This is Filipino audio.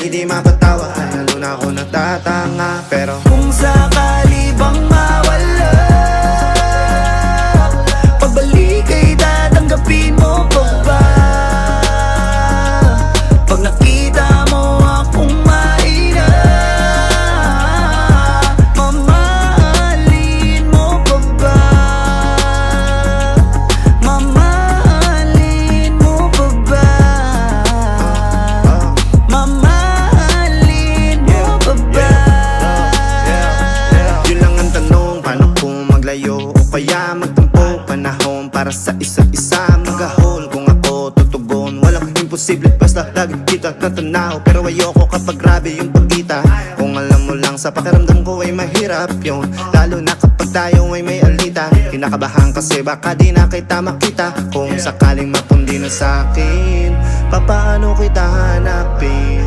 Hindi mapatawa, ay lalo na ako natatanga. Pero kung sakali bang mawala, pagbalik ay tatanggapin mo pa ba? Pag nakita mo akong mahina, mamahalin mo pa ba? Mamahalin mo pa ba? Mamahalin mo pa ba? yun lang ang tanong, paano kung maglayo o kaya magtampo? Panahon para sa isa't isa, magahol kung ako tutugon. Walang imposible basta lagi kita natanaw. Pero ayoko kapag grabe yung pagkita. Kung alam mo lang sa pakiramdam ko ay mahirap yun, lalo na kapag tayo ay may alitan. Kinakabahan kasi baka di na kita makita. Kung sakaling mapundi na sa'kin, papaano kita hanapin?